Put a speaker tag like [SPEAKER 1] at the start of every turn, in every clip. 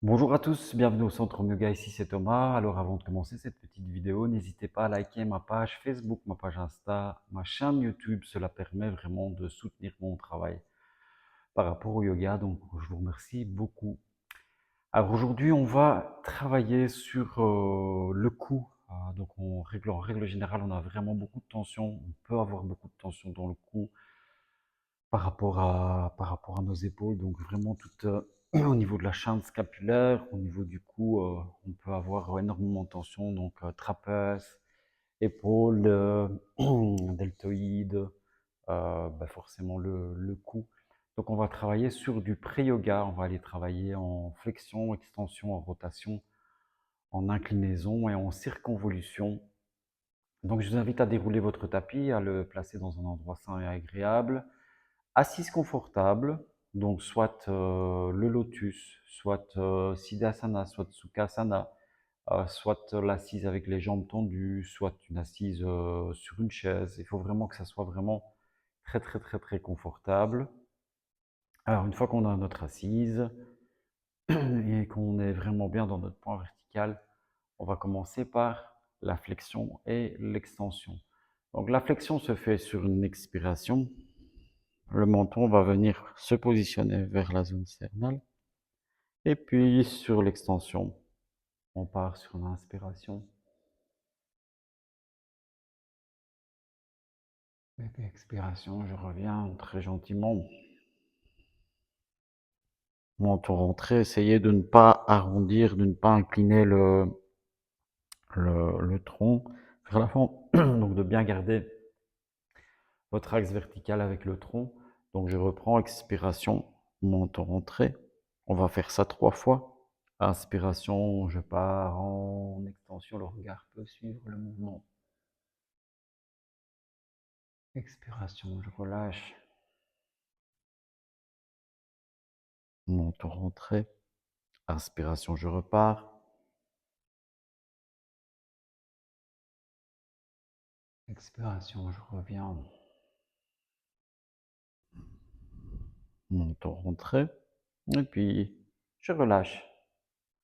[SPEAKER 1] Bonjour à tous, bienvenue au Centre Yoga, ici c'est Thomas. Alors avant de commencer cette petite vidéo, n'hésitez pas à liker ma page Facebook, ma page Insta, ma chaîne YouTube. Cela permet vraiment de soutenir mon travail par rapport au yoga, donc je vous remercie beaucoup. Alors aujourd'hui, on va travailler sur le cou. Donc en règle générale, on a vraiment beaucoup de tension, on peut avoir beaucoup de tension dans le cou par rapport à nos épaules, donc vraiment au niveau de la chaîne scapulaire, au niveau du cou, on peut avoir énormément de tension, donc trapèze, épaules, deltoïde, forcément le cou. Donc on va travailler sur du pré-yoga, on va aller travailler en flexion, extension, en rotation, en inclinaison et en circonvolution. Donc je vous invite à dérouler votre tapis, à le placer dans un endroit sain et agréable. Assise confortable, donc soit le lotus, soit siddhasana, soit sukhasana, soit l'assise avec les jambes tendues, soit une assise sur une chaise. Il faut vraiment que ça soit vraiment très très très très confortable. Alors une fois qu'on a notre assise et qu'on est vraiment bien dans notre point vertical, on va commencer par la flexion et l'extension. Donc la flexion se fait sur une expiration. Le menton va venir se positionner vers la zone sternale. Et puis sur l'extension, on part sur l'inspiration. Et puis expiration, je reviens très gentiment. Menton rentré, essayez de ne pas arrondir, de ne pas incliner le tronc vers l'avant. Donc de bien garder votre axe vertical avec le tronc. Donc je reprends, expiration, menton rentré. On va faire ça 3 fois. Inspiration, je pars en extension, le regard peut suivre le mouvement. Expiration, je relâche. Menton rentré. Inspiration, je repars. Expiration, je reviens. Menton rentré. Et puis, je relâche.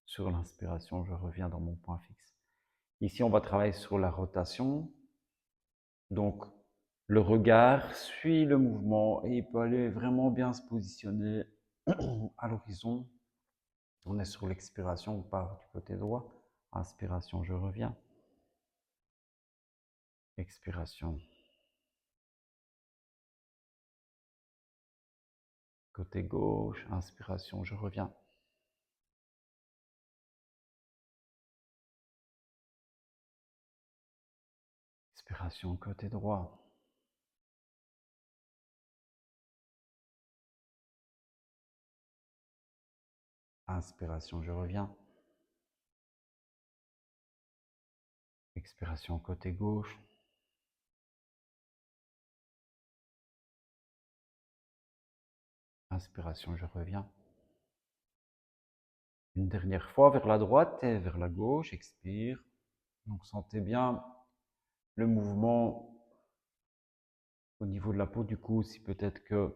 [SPEAKER 1] Sur l'inspiration, je reviens dans mon point fixe. Ici, on va travailler sur la rotation. Donc, le regard suit le mouvement et il peut aller vraiment bien se positionner à l'horizon. On est sur l'expiration, on part du côté droit. Inspiration, je reviens. Expiration. Côté gauche, inspiration, je reviens. Expiration, côté droit. Inspiration, je reviens. Expiration, côté gauche. Inspiration, je reviens. Une dernière fois vers la droite et vers la gauche, expire. Donc sentez bien le mouvement au niveau de la peau du cou, si peut-être que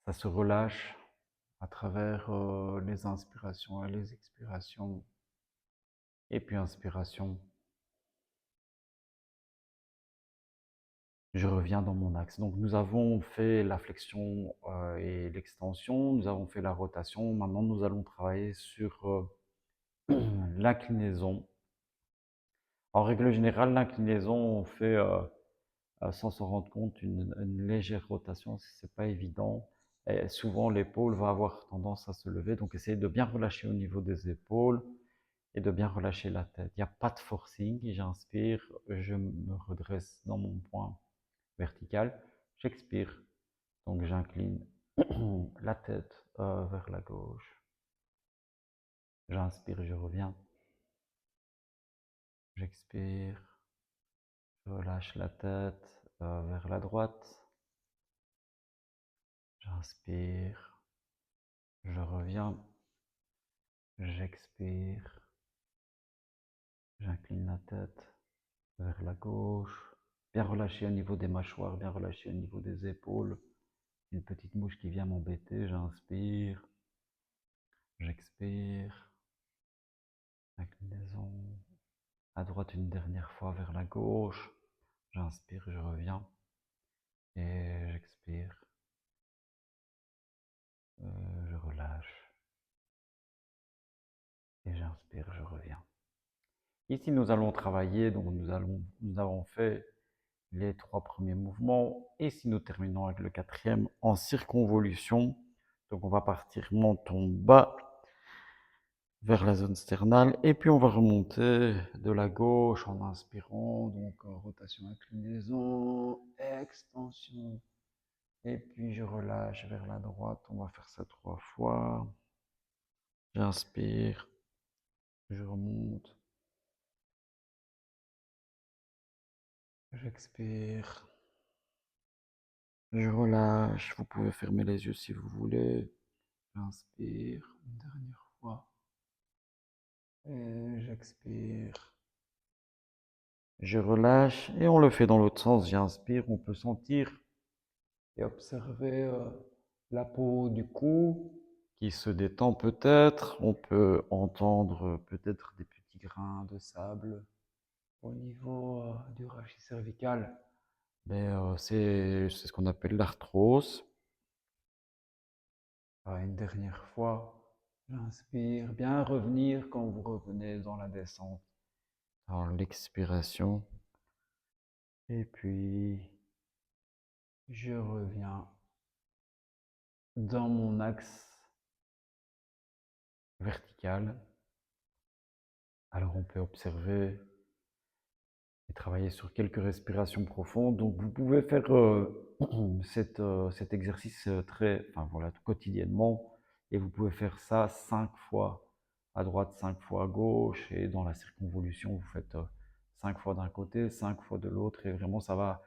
[SPEAKER 1] ça se relâche à travers les inspirations et les expirations. Et puis inspiration. Je reviens dans mon axe. Donc nous avons fait la flexion et l'extension, nous avons fait la rotation. Maintenant, nous allons travailler sur l'inclinaison. En règle générale, l'inclinaison, on fait sans s'en rendre compte une légère rotation, si ce n'est pas évident. Et souvent, l'épaule va avoir tendance à se lever, donc essayez de bien relâcher au niveau des épaules et de bien relâcher la tête. Il n'y a pas de forcing. J'inspire, je me redresse dans mon point vertical. J'expire, donc j'incline la tête vers la gauche. J'inspire, je reviens. J'expire, je relâche la tête vers la droite. J'inspire, je reviens. J'expire, j'incline la tête vers la gauche. Bien relâché au niveau des mâchoires, bien relâché au niveau des épaules. Une petite mouche qui vient m'embêter, j'inspire. J'expire. Inclinaison. À droite une dernière fois vers la gauche. J'inspire, je reviens. Et j'expire. Je relâche. Et j'inspire, je reviens. Ici, nous allons travailler, donc nous avons fait les 3 premiers mouvements. Et si nous terminons avec le 4e en circonvolution, donc on va partir menton bas vers la zone sternale. Et puis on va remonter de la gauche en inspirant, donc rotation, inclinaison, extension. Et puis je relâche vers la droite. On va faire ça 3 fois. J'inspire, je remonte, j'expire, je relâche. Vous pouvez fermer les yeux si vous voulez. J'inspire une dernière fois. Et j'expire. Je relâche et on le fait dans l'autre sens. J'inspire, on peut sentir et observer la peau du cou qui se détend peut-être. On peut entendre peut-être des petits grains de sable au niveau du rachis cervical. Mais c'est ce qu'on appelle l'arthrose. Une dernière fois, j'inspire, bien revenir quand vous revenez dans la descente, dans l'expiration. Et puis, je reviens dans mon axe vertical. Alors, on peut observer et travailler sur quelques respirations profondes. Donc, vous pouvez faire cet exercice enfin, voilà, quotidiennement. Et vous pouvez faire ça 5 fois à droite, 5 fois à gauche. Et dans la circonvolution, vous faites 5 fois d'un côté, 5 fois de l'autre. Et vraiment, ça va.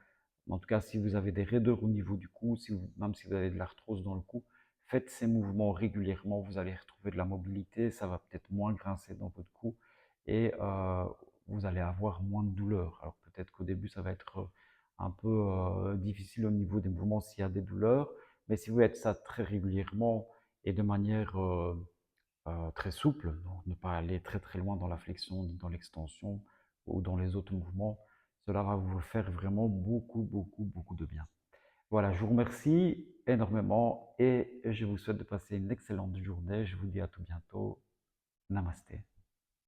[SPEAKER 1] En tout cas, si vous avez des raideurs au niveau du cou, même si vous avez de l'arthrose dans le cou, faites ces mouvements régulièrement. Vous allez retrouver de la mobilité. Ça va peut-être moins grincer dans votre cou. Et vous allez avoir moins de douleur. Alors peut-être qu'au début, ça va être un peu difficile au niveau des mouvements s'il y a des douleurs, mais si vous faites ça très régulièrement et de manière très souple, donc ne pas aller très très loin dans la flexion, ni dans l'extension ou dans les autres mouvements, cela va vous faire vraiment beaucoup, beaucoup, beaucoup de bien. Voilà, je vous remercie énormément et je vous souhaite de passer une excellente journée. Je vous dis à tout bientôt. Namasté.